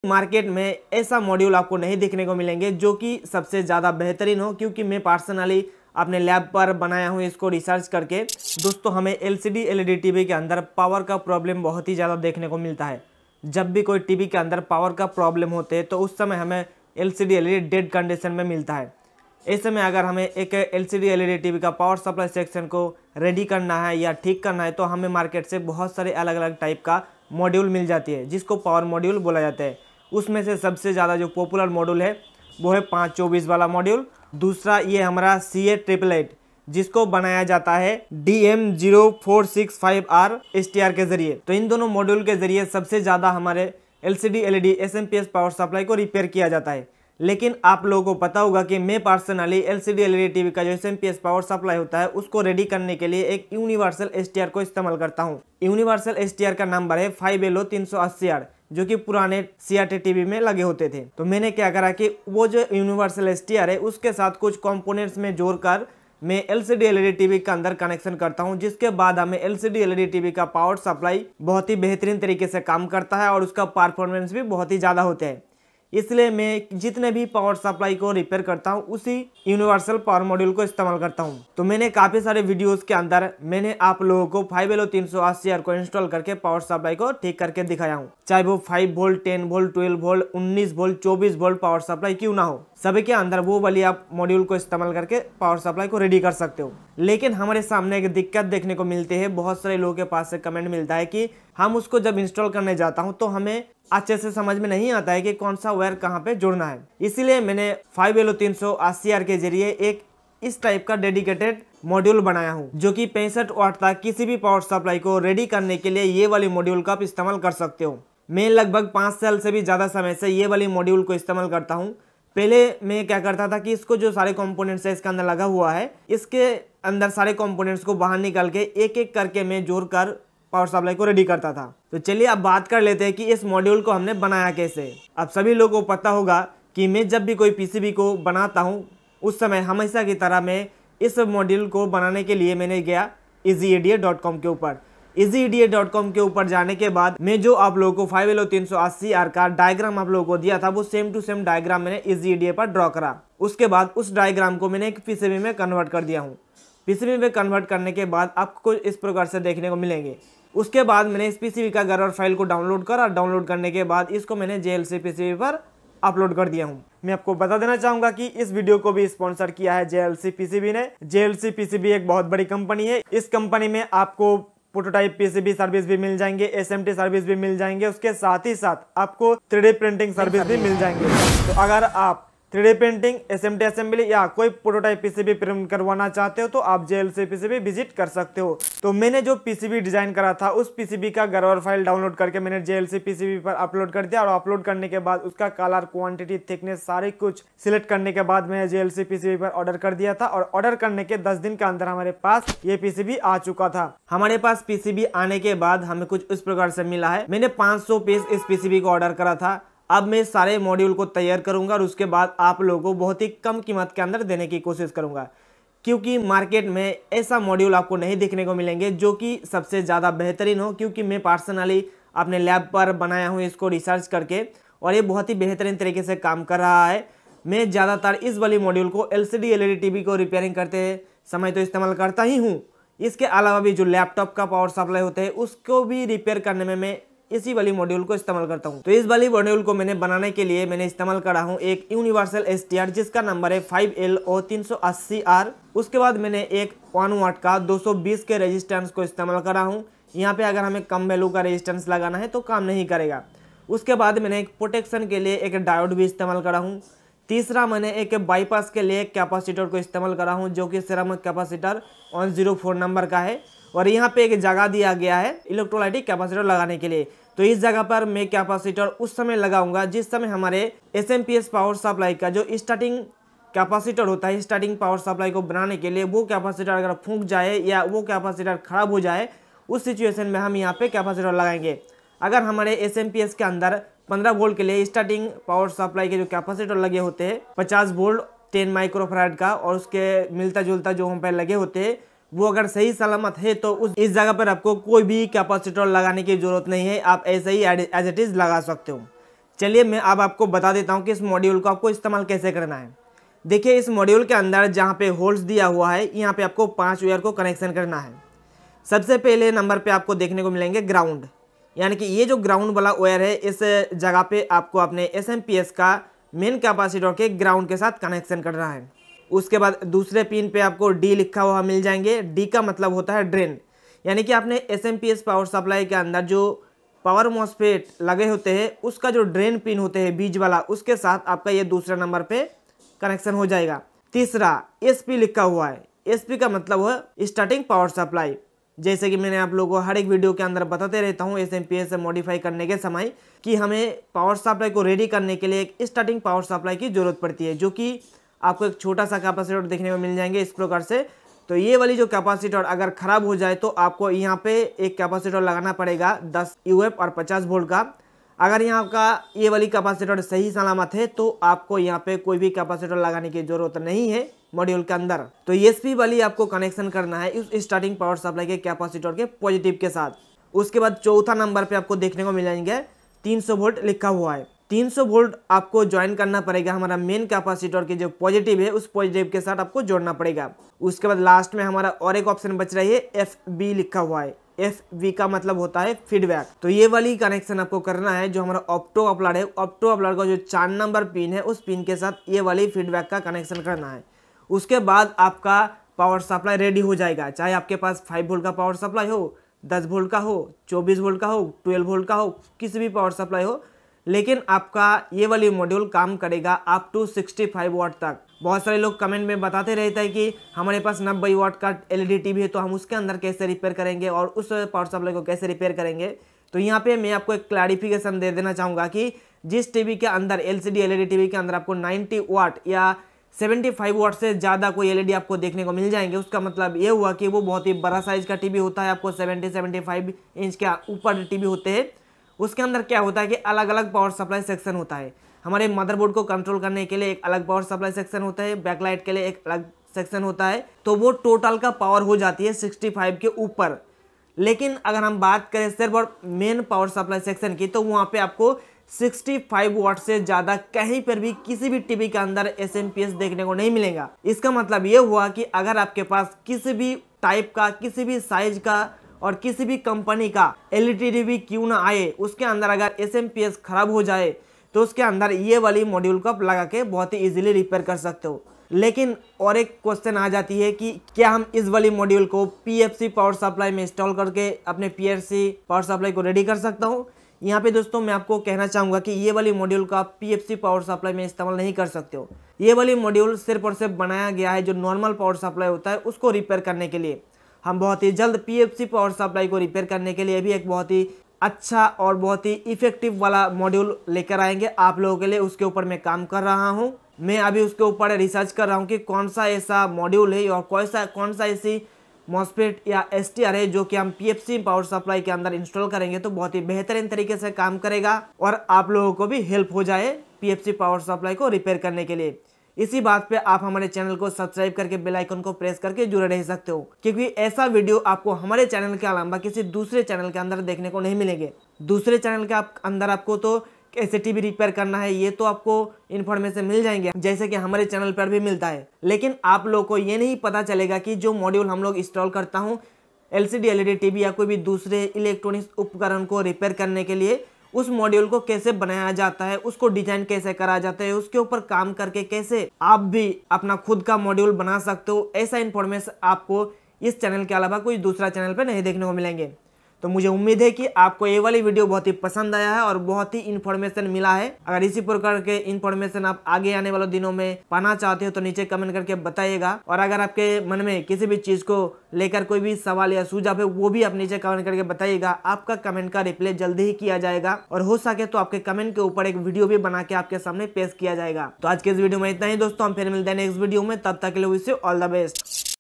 Market में ऐसा module आपको नहीं देखने को मिलेंगे जो कि सबसे ज़्यादा बेहतरीन हो, क्योंकि मैं पर्सनली अपने लैब पर बनाया हूँ इसको रिसर्च करके। दोस्तों, हमें एलसीडी एलईडी टीवी के अंदर पावर का प्रॉब्लम बहुत ही ज़्यादा देखने को मिलता है। जब भी कोई टीवी के अंदर पावर का प्रॉब्लम होते हैं तो उस समय हमें एलसीडी एलईडी डेड कंडीशन में मिलता है। ऐसे में अगर हमें एक एलसीडी एलईडी टीवी का पावर सप्लाई सेक्शन को रेडी करना है या ठीक करना है तो हमें मार्केट से बहुत सारे अलग अलग टाइप का मॉड्यूल मिल जाती है, जिसको पावर मॉड्यूल बोला जाता है। उसमें से सबसे ज़्यादा जो पॉपुलर मॉड्यूल है वो है 524 वाला मॉड्यूल। दूसरा ये हमारा CA888 जिसको बनाया जाता है DM0465R STR के जरिए। तो इन दोनों मॉड्यूल के जरिए सबसे ज़्यादा हमारे LCD LED SMPS power supply को रिपेयर किया जाता है। लेकिन आप लोगों को पता होगा कि मैं पर्सनली LCD LED टीवी का जो SMPS पावर सप्लाई होता है उसको रेडी करने के लिए एक यूनिवर्सल STR को इस्तेमाल करता हूँ। यूनिवर्सल STR का नंबर है 5LO380R, जो कि पुराने CRT टीवी में लगे होते थे। तो मैंने क्या करा कि वो जो यूनिवर्सल STR है उसके साथ कुछ कंपोनेंट्स में जोड़कर मैं LCD LED टीवी के अंदर कनेक्शन करता हूं, जिसके बाद हमें LCD LED टीवी का पावर सप्लाई बहुत ही बेहतरीन तरीके से काम करता है और उसका परफॉर्मेंस भी बहुत ही ज़्यादा होते हैं। इसलिए मैं जितने भी पावर सप्लाई को रिपेयर करता हूं उसी यूनिवर्सल पावर मॉड्यूल को इस्तेमाल करता हूं। तो मैंने काफ़ी सारे वीडियोस के अंदर मैंने आप लोगों को 5LO380R को इंस्टॉल करके पावर सप्लाई को ठीक करके दिखाया हूं, चाहे वो 5 volt, 10 volt, 12 volt, 19 volt, 24 volt power supply क्यों ना हो, सभी के अंदर वो वाली आप मॉड्यूल को इस्तेमाल करके पावर सप्लाई को रेडी कर सकते हो। लेकिन हमारे सामने एक दिक्कत देखने को मिलती है, बहुत सारे लोगों के पास से कमेंट मिलता है कि हम उसको जब इंस्टॉल करने जाता हूं तो हमें अच्छे से समझ में नहीं आता है कि कौन सा वायर कहाँ पे जोड़ना है। इसीलिए मैंने 5LO380R के जरिए एक इस टाइप का डेडिकेटेड मॉड्यूल बनाया हूँ, जो कि 65 वाट तक किसी भी पावर सप्लाई को रेडी करने के लिए ये वाली मॉड्यूल का आप इस्तेमाल कर सकते हो। मैं लगभग 5 साल से भी ज़्यादा समय से ये वाली मॉड्यूल को इस्तेमाल करता हूँ। पहले मैं क्या करता था कि इसको जो सारे कंपोनेंट्स है इसके अंदर लगा हुआ है, इसके अंदर सारे कंपोनेंट्स को बाहर निकाल के एक एक करके मैं जोड़कर पावर सप्लाई को रेडी करता था। तो चलिए अब बात कर लेते हैं कि इस मॉड्यूल को हमने बनाया कैसे। अब सभी लोगों को पता होगा कि मैं जब भी कोई पीसीबी को बनाता हूँ उस समय हमेशा की तरह मैं इस मॉड्यूल को बनाने के लिए मैंने गया easyeda.com के ऊपर। easyeda.com के ऊपर जाने के बाद मैं जो आप लोगों को 5LO380R का डायग्राम आप लोगों को दिया था वो सेम टू सेम डायग्राम मैंने easyeda पर ड्रॉ करा। उसके बाद उस डायग्राम को मैंने एक पीसीबी में कन्वर्ट कर दिया हूँ। पीसीबी में कन्वर्ट करने के बाद आपको इस प्रकार से देखने को मिलेंगे। उसके बाद मैंने इस पीसीबी का गर्वर फाइल को डाउनलोड करा। डाउनलोड करने के बाद इसको मैंने JLC पीसीबी पर अपलोड कर दिया हूं। मैं आपको बता देना चाहूंगा कि इस वीडियो को भी स्पॉन्सर किया है JLC पीसीबी ने। JLC पीसीबी एक बहुत बड़ी कंपनी है। इस कंपनी में आपको प्रोटोटाइप पीसीबी सर्विस भी मिल जाएंगे, SMT सर्विस भी मिल जाएंगे, उसके साथ ही साथ आपको 3D प्रिंटिंग सर्विस भी मिल जाएंगे। तो अगर आप 3D प्रिंटिंग, SMT असेंबली या कोई प्रोटोटाइप पीसीबी प्रिंट करवाना चाहते हो तो आप JLC पीसीबी विजिट कर सकते हो। तो मैंने जो पीसीबी डिजाइन करा था उस पीसीबी का गर्वर फाइल डाउनलोड करके मैंने JLC पीसीबी पर अपलोड कर दिया और अपलोड करने के बाद उसका कलर, क्वांटिटी, थिकनेस सारे कुछ सिलेक्ट करने के बाद मैंने JLC पीसीबी पर ऑर्डर कर दिया था और ऑर्डर करने के 10 दिन के अंदर हमारे पास ये पीसीबी आ चुका था। हमारे पास पीसीबी आने के बाद हमें कुछ इस प्रकार से मिला है। मैंने 500 पीस इस पीसीबी को ऑर्डर करा था। अब मैं सारे मॉड्यूल को तैयार करूंगा और उसके बाद आप लोगों को बहुत ही कम कीमत के अंदर देने की कोशिश करूंगा, क्योंकि मार्केट में ऐसा मॉड्यूल आपको नहीं देखने को मिलेंगे जो कि सबसे ज़्यादा बेहतरीन हो। क्योंकि मैं पर्सनली अपने लैब पर बनाया हूँ इसको रिसर्च करके और ये बहुत ही बेहतरीन तरीके से काम कर रहा है। मैं ज़्यादातर इस वाली मॉड्यूल को LCD LED टीवी को रिपेयरिंग करते समय तो इस्तेमाल करता ही हूँ। इसके अलावा भी जो लैपटॉप का पावर सप्लाई होता है उसको भी रिपेयर करने में मैं इसी वाली मॉड्यूल को इस्तेमाल करता हूं। तो इस वाली मॉड्यूल को मैंने बनाने के लिए मैंने इस्तेमाल करा हूं एक यूनिवर्सल STR जिसका नंबर है 5LO380R। उसके बाद मैंने एक 1 वाट का 220 के रेजिस्टेंस को इस्तेमाल करा हूं। यहाँ पे अगर हमें कम वैल्यू का रेजिस्टेंस लगाना है तो काम नहीं करेगा। उसके बाद मैंने एक प्रोटेक्शन के लिए एक डायोड भी इस्तेमाल करा हूँ। तीसरा मैंने एक बाईपास के लिए एक कैपेसिटर को इस्तेमाल करा हूँ जो कि सिरेमिक कैपेसिटर 104 नंबर का है और यहाँ पे एक जगह दिया गया है इलेक्ट्रोलाइटिक कैपेसिटर लगाने के लिए। तो इस जगह पर मैं कैपेसिटर उस समय लगाऊंगा जिस समय हमारे SMPS पावर सप्लाई का जो स्टार्टिंग कैपेसिटर होता है, स्टार्टिंग पावर सप्लाई को बनाने के लिए वो कैपेसिटर अगर फूंक जाए या वो कैपेसिटर खराब हो जाए, उस सिचुएशन में हम यहाँ पे कैपेसिटर लगाएंगे। अगर हमारे SMPS के अंदर 15 वोल्ट के लिए स्टार्टिंग पावर सप्लाई के जो कैपेसिटर लगे होते हैं 50 वोल्ट 10 माइक्रोफैराड का और उसके मिलता जुलता जो हम पे लगे होते हैं वो अगर सही सलामत है तो इस जगह पर आपको कोई भी कैपेसिटर लगाने की जरूरत नहीं है, आप ऐसे ही एज इट इज लगा सकते हो। चलिए मैं अब आपको बता देता हूँ कि इस मॉड्यूल को आपको इस्तेमाल कैसे करना है। देखिए इस मॉड्यूल के अंदर जहाँ पे होल्स दिया हुआ है यहाँ पे आपको 5 वायर को कनेक्शन करना है। सबसे पहले नंबर पे आपको देखने को मिलेंगे ग्राउंड, यानी कि ये जो ग्राउंड वाला वायर है इस जगह पे आपको अपने SMPS का मेन कैपेसिटर के ग्राउंड के साथ कनेक्शन करना है। उसके बाद दूसरे पिन पे आपको D लिखा हुआ मिल जाएंगे। D का मतलब होता है ड्रेन, यानी कि आपने SMPS पावर सप्लाई के अंदर जो पावर मॉसफेट लगे होते हैं उसका जो ड्रेन पिन होते हैं बीच वाला, उसके साथ आपका ये दूसरा नंबर पे कनेक्शन हो जाएगा। तीसरा SP लिखा हुआ है। SP का मतलब है स्टार्टिंग पावर सप्लाई। जैसे कि मैंने आप लोगों को हर एक वीडियो के अंदर बताते रहता हूँ SMPS से मॉडिफाई करने के समय कि हमें पावर सप्लाई को रेडी करने के लिए एक स्टार्टिंग पावर सप्लाई की जरूरत पड़ती है, जो कि आपको एक छोटा सा कैपेसिटर देखने को मिल जाएंगे इस प्रकार से। तो ये वाली जो कैपेसिटर अगर ख़राब हो जाए तो आपको यहाँ पे एक कैपेसिटर लगाना पड़ेगा 10 UF और 50 वोल्ट का। अगर यहाँ का ये वाली कैपेसिटर सही सलामत है तो आपको यहाँ पे कोई भी कैपेसिटर लगाने की ज़रूरत नहीं है मॉड्यूल के अंदर। तो SP वाली आपको कनेक्शन करना है उस स्टार्टिंग पावर सप्लाई के कैपेसिटर के पॉजिटिव के साथ। उसके बाद चौथा नंबर पे आपको देखने को मिल जाएंगे 300 वोल्ट लिखा हुआ है। 300 वोल्ट आपको ज्वाइन करना पड़ेगा हमारा मेन कैपेसिटर के जो पॉजिटिव है उस पॉजिटिव के साथ आपको जोड़ना पड़ेगा। उसके बाद लास्ट में हमारा और एक ऑप्शन बच रही है FB लिखा हुआ है। FV का मतलब होता है फीडबैक। तो ये वाली कनेक्शन आपको करना है जो हमारा ऑप्टो कपलर है। ऑप्टो कपलर का जो 4 नंबर पिन है उस पिन के साथ ये वाली फीडबैक का कनेक्शन करना है। उसके बाद आपका पावर सप्लाई रेडी हो जाएगा। चाहे आपके पास 5 वोल्ट का पावर सप्लाई हो, 10 वोल्ट का हो, 24 वोल्ट का हो, 12 वोल्ट का हो, किसी भी पावर सप्लाई हो, लेकिन आपका ये वाली मॉड्यूल काम करेगा अप टू 65 वाट तक। बहुत सारे लोग कमेंट में बताते रहते हैं कि हमारे पास 90 वाट का LED TV है तो हम उसके अंदर कैसे रिपेयर करेंगे और उस पावर सप्लाई को कैसे रिपेयर करेंगे। तो यहाँ पे मैं आपको एक क्लैरिफिकेशन दे देना चाहूँगा कि जिस टीवी के अंदर LCD LED TV के अंदर आपको 90 वाट या 75 वाट से ज़्यादा कोई LED आपको देखने को मिल जाएंगे, उसका मतलब ये हुआ कि वो बहुत ही बड़ा साइज का टीवी होता है। आपको 70-75 इंच के ऊपर टीवी होते हैं। उसके अंदर क्या होता है कि अलग अलग पावर सप्लाई सेक्शन होता है। हमारे मदरबोर्ड को कंट्रोल करने के लिए एक अलग पावर सप्लाई सेक्शन होता है, बैकलाइट के लिए एक अलग सेक्शन होता है। तो वो टोटल का पावर हो जाती है 65 के ऊपर। लेकिन अगर हम बात करें सिर्फ और मेन पावर सप्लाई सेक्शन की तो वहाँ पे आपको 65 वाट से ज़्यादा कहीं पर भी किसी भी टीवी के अंदर SMPS देखने को नहीं मिलेगा। इसका मतलब ये हुआ कि अगर आपके पास किसी भी टाइप का, किसी भी साइज का और किसी भी कंपनी का LED TV क्यों ना आए, उसके अंदर अगर SMPS खराब हो जाए तो उसके अंदर ये वाली मॉड्यूल को आप लगा के बहुत ही इजीली रिपेयर कर सकते हो। लेकिन और एक क्वेश्चन आ जाती है कि क्या हम इस वाली मॉड्यूल को PFC पावर सप्लाई में इंस्टॉल करके अपने PFC पावर सप्लाई को रेडी कर सकता हूँ। यहाँ पे दोस्तों मैं आपको कहना चाहूँगा कि ये वाली मॉड्यूल को आप PFC पावर सप्लाई में इस्तेमाल नहीं कर सकते हो। ये वाली मॉड्यूल सिर्फ और सिर्फ बनाया गया है जो नॉर्मल पावर सप्लाई होता है उसको रिपेयर करने के लिए। हम बहुत ही जल्द PFC पावर सप्लाई को रिपेयर करने के लिए भी एक बहुत ही अच्छा और बहुत ही इफेक्टिव वाला मॉड्यूल लेकर आएंगे आप लोगों के लिए। उसके ऊपर मैं काम कर रहा हूं। मैं अभी उसके ऊपर रिसर्च कर रहा हूं कि कौन सा ऐसा मॉड्यूल है और कौन सा ऐसी मॉसफेट या STR है जो कि हम PFC पावर सप्लाई के अंदर इंस्टॉल करेंगे तो बहुत ही बेहतरीन तरीके से काम करेगा और आप लोगों को भी हेल्प हो जाए PFC पावर सप्लाई को रिपेयर करने के लिए। इसी बात पे आप हमारे चैनल को सब्सक्राइब करके बेल आइकन को प्रेस करके जुड़े रह सकते हो, क्योंकि ऐसा वीडियो आपको हमारे चैनल के अलावा किसी दूसरे चैनल के अंदर देखने को नहीं मिलेंगे। दूसरे चैनल के अंदर आपको तो कैसे टीवी रिपेयर करना है ये तो आपको इन्फॉर्मेशन मिल जाएंगे जैसे कि हमारे चैनल पर भी मिलता है, लेकिन आप लोगों को ये नहीं पता चलेगा कि जो मॉड्यूल हम लोग इंस्टॉल करता हूँ LCD LED TV या कोई भी दूसरे इलेक्ट्रॉनिक्स उपकरण को रिपेयर करने के लिए उस मॉड्यूल को कैसे बनाया जाता है, उसको डिजाइन कैसे करा जाता है, उसके ऊपर काम करके कैसे आप भी अपना खुद का मॉड्यूल बना सकते हो। ऐसा इन्फॉर्मेशन आपको इस चैनल के अलावा कोई दूसरा चैनल पर नहीं देखने को मिलेंगे। तो मुझे उम्मीद है कि आपको ये वाली वीडियो बहुत ही पसंद आया है और बहुत ही इन्फॉर्मेशन मिला है। अगर इसी प्रकार के इन्फॉर्मेशन आप आगे आने वाले दिनों में पाना चाहते हो तो नीचे कमेंट करके बताइएगा। और अगर आपके मन में किसी भी चीज को लेकर कोई भी सवाल या सुझाव है वो भी आप नीचे कमेंट करके बताइएगा। आपका कमेंट का रिप्लाई जल्दी ही किया जाएगा और हो सके तो आपके कमेंट के ऊपर एक वीडियो भी बना के आपके सामने पेश किया जाएगा। तो आज के इस वीडियो में इतना ही दोस्तों, हम फिर मिलते हैं नेक्स्ट वीडियो में। तब तक के लिए wish you all the best.